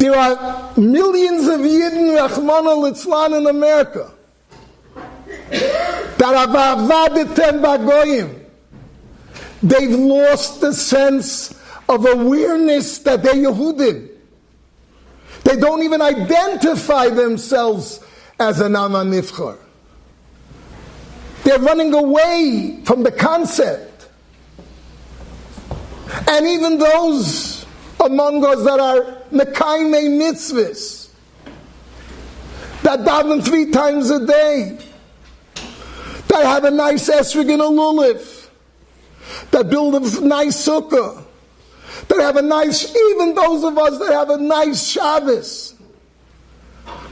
There are millions of Yidden, Rachmana Litzlan, in America that are va'avadetem bagoyim. They've lost the sense of awareness that they're Yehudim. They don't even identify themselves as an Am HaNivchar. They're running away from the concept. And even those among us that are Mekaimei mitzvahs, that daven 3 times a day, that have a nice esrog and a lulav, that build a nice sukkah, that have a nice, even those of us that have a nice Shabbos.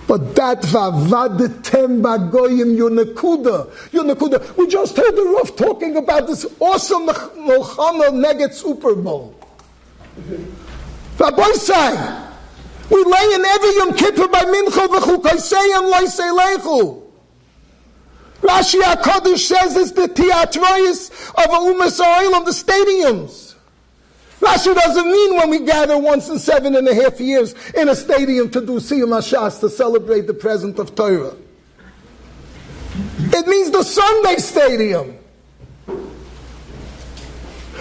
But that va'avadetem bagoyim, your nekuda. We just heard the Rav talking about this awesome Milchama Neged Super Bowl. Rabbi say, we lay in every Yom Kippur by Mincha v'chukayseyam loisei leichu. Rashi HaKadosh says it's the theatrois of Umas Ha'olam, the stadiums. Rashi doesn't mean when we gather once in 7.5 years in a stadium to do Siyum HaShas, to celebrate the present of Torah. It means the Sunday stadium.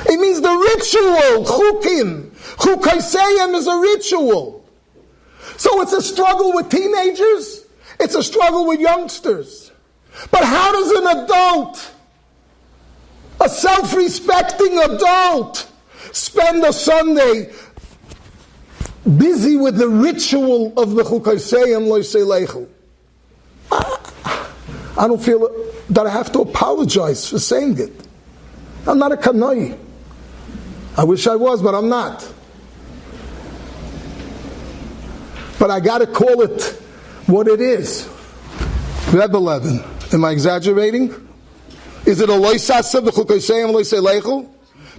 It means the ritual, chukim. Chukayseyam is a ritual. So it's a struggle with teenagers. It's a struggle with youngsters. But how does an adult, a self-respecting adult, spend a Sunday busy with the ritual of the Chukayseyam Loisei Leichu? I don't feel that I have to apologize for saying it. I'm not a kanoi. I wish I was, but I'm not. But I got to call it what it is. Reb 11. Am I exaggerating? Is it a loisasa b'chukayseyam loisei leichu?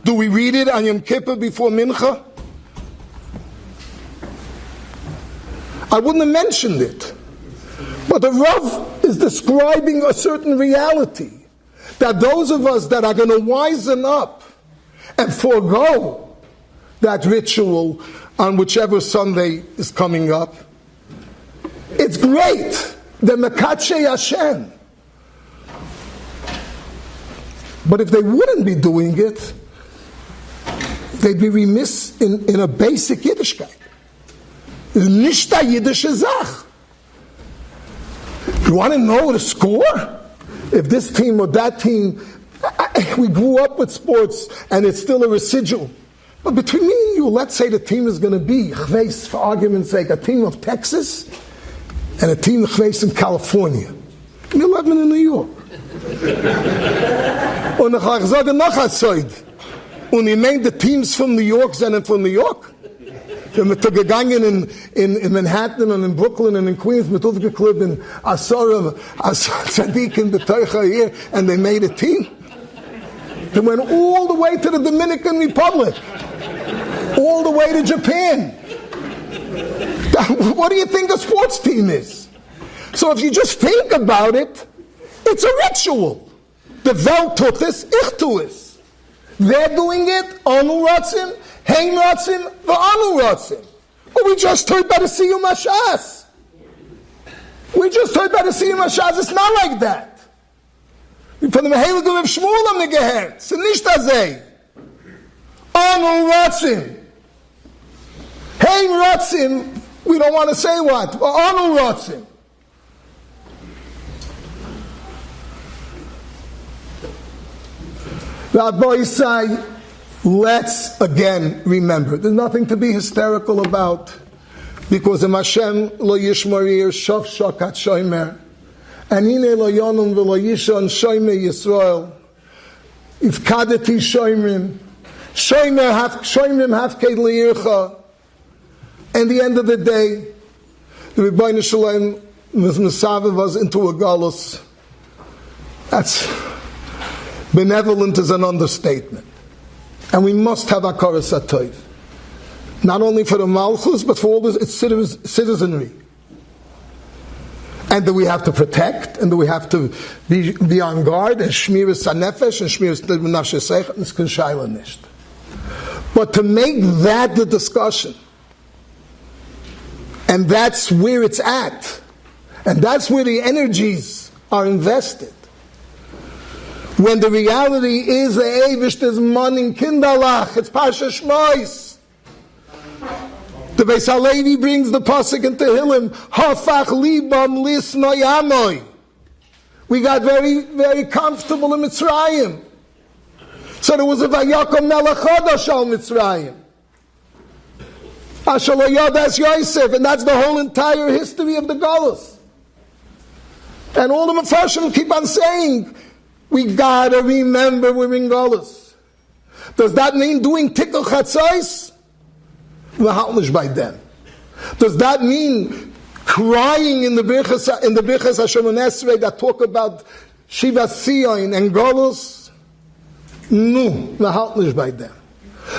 Do we read it on Yom Kippur before Mincha? I wouldn't have mentioned it. But the Rav is describing a certain reality, that those of us that are going to wisen up and forego that ritual on whichever Sunday is coming up, it's great. The Mekache Hashem. But if they wouldn't be doing it, they'd be remiss in a basic Yiddishkeit. Nicht a Yiddische Zach. You want to know the score? If this team or that team, we grew up with sports and it's still a residual. But between me and you, let's say the team is going to be, for argument's sake, a team of Texas and a team of in California. And 11 in New York. Und ich sage noch ein Zeug. Und ich meine, the teams from New York sind von New York. Wir sind gegangen in Manhattan und in Brooklyn and in Queens mit aufgeklebt in Asora, Sadiq in the Torah here, and they made a team. They went all the way to the Dominican Republic. All the way to Japan. What do you think a sports team is? So if you just think about it, it's a ritual. The Welt tut es, ich tu es. They're doing it, Anu Ratzim, Hein Ratzim, V'Anu Ratzim. But we just heard by the Siyum HaShas. We just heard by the Siyum HaShas, it's not like that. Von dem Heiligen Reb Shmuel haben wir gehört. Es ist nicht das. Anu Ratzim. Hein Ratzim, we don't want to say what. Anu Ratzim. Rabbi say, let's again remember. There's nothing to be hysterical about, because in Hashem lo yishmarir shav shakat shomer, anine lo yonum v'lo yishon shomer Yisrael, ifkadeti shomrim, shomrim hafkei leircha. And the end of the day, the Rebbeinu Shalom was into a galus. That's benevolent is an understatement. And we must have Hakaras HaTov. Not only for the Malchus, but for all its citizenry. And that we have to protect, and that we have to be on guard, and Shmiras HaNefesh, and Shmiras Nafshei Seichel, and Skashayla Nisht. But to make that the discussion, And that's where it's at. And that's where the energies are invested. When the reality is the Eivish is Manin Kindalach, it's Pasha Shmois. The Beis HaLevi brings the pasuk in Tehillim, Hafach libam lis noyamoy. We got very, very comfortable in Mitzrayim. So there was a Vayakom Melech Chodosh al Mitzrayim. Asher lo yodas Yosef, and that's the whole entire history of the Golus. And all the Mefarshim keep on saying, we gotta remember we're in Golus. Does that mean doing Tikkel Chatzos? V'halnish by them. Does that mean crying in the Birchas Hashem Esrei that talk about Shiva Sion and Golus? No, v'halnish by them.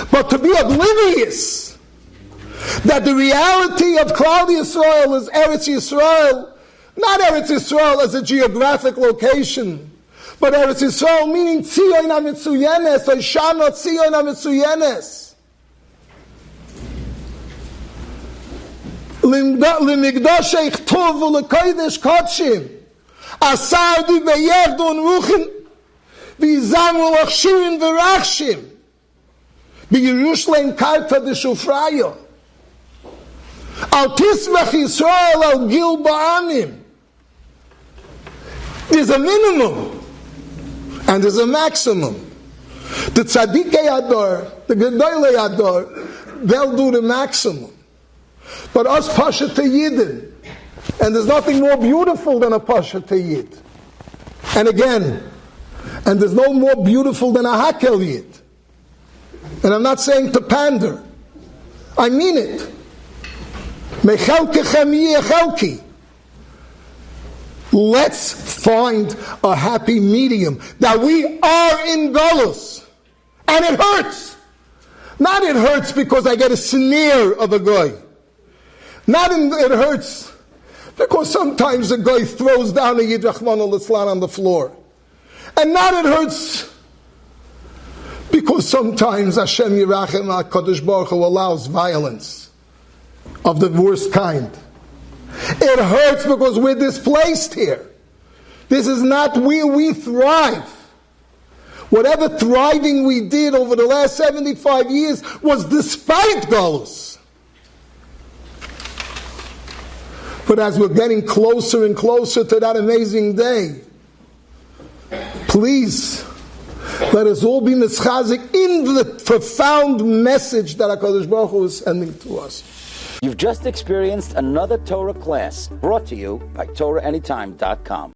But to be oblivious that the reality of Klal Yisrael is Eretz Yisrael, not Eretz Yisrael as a geographic location, but Eretz Yisrael meaning Tzion HaMitzuyenes, or Shana Tzion HaMitzuyenes. L'migdosh eichtov u'lekodesh kodshim asar di beyerdon ruchen v'izam u'lachshurin v'rachshim b'Yerushalem karta d'shufrayo al tismach Yisrael al gil ba'amim. There's a minimum and there's a maximum. The Tzadikei Ador, the Gedolei Ador, they'll do the maximum. But us Pasha Yidin, and there's nothing more beautiful than a Pasha Yid. And again, and there's no more beautiful than a Hakel Yid. And I'm not saying to pander. I mean it. Mechelkechem yechelki. Let's find a happy medium. That we are in Golus. And it hurts. Not it hurts because I get a sneer of a guy. It hurts because sometimes a guy throws down a Yid Rahman al-Islam on the floor. And not it hurts because sometimes Hashem Yirachem HaKadosh Baruch Hu allows violence of the worst kind. It hurts because we're displaced here. This is not where we thrive. Whatever thriving we did over the last 75 years was despite Golus. But as we're getting closer and closer to that amazing day, please, let us all be mischazik in the profound message that HaKadosh Baruch Hu is sending to us. You've just experienced another Torah class brought to you by TorahAnytime.com.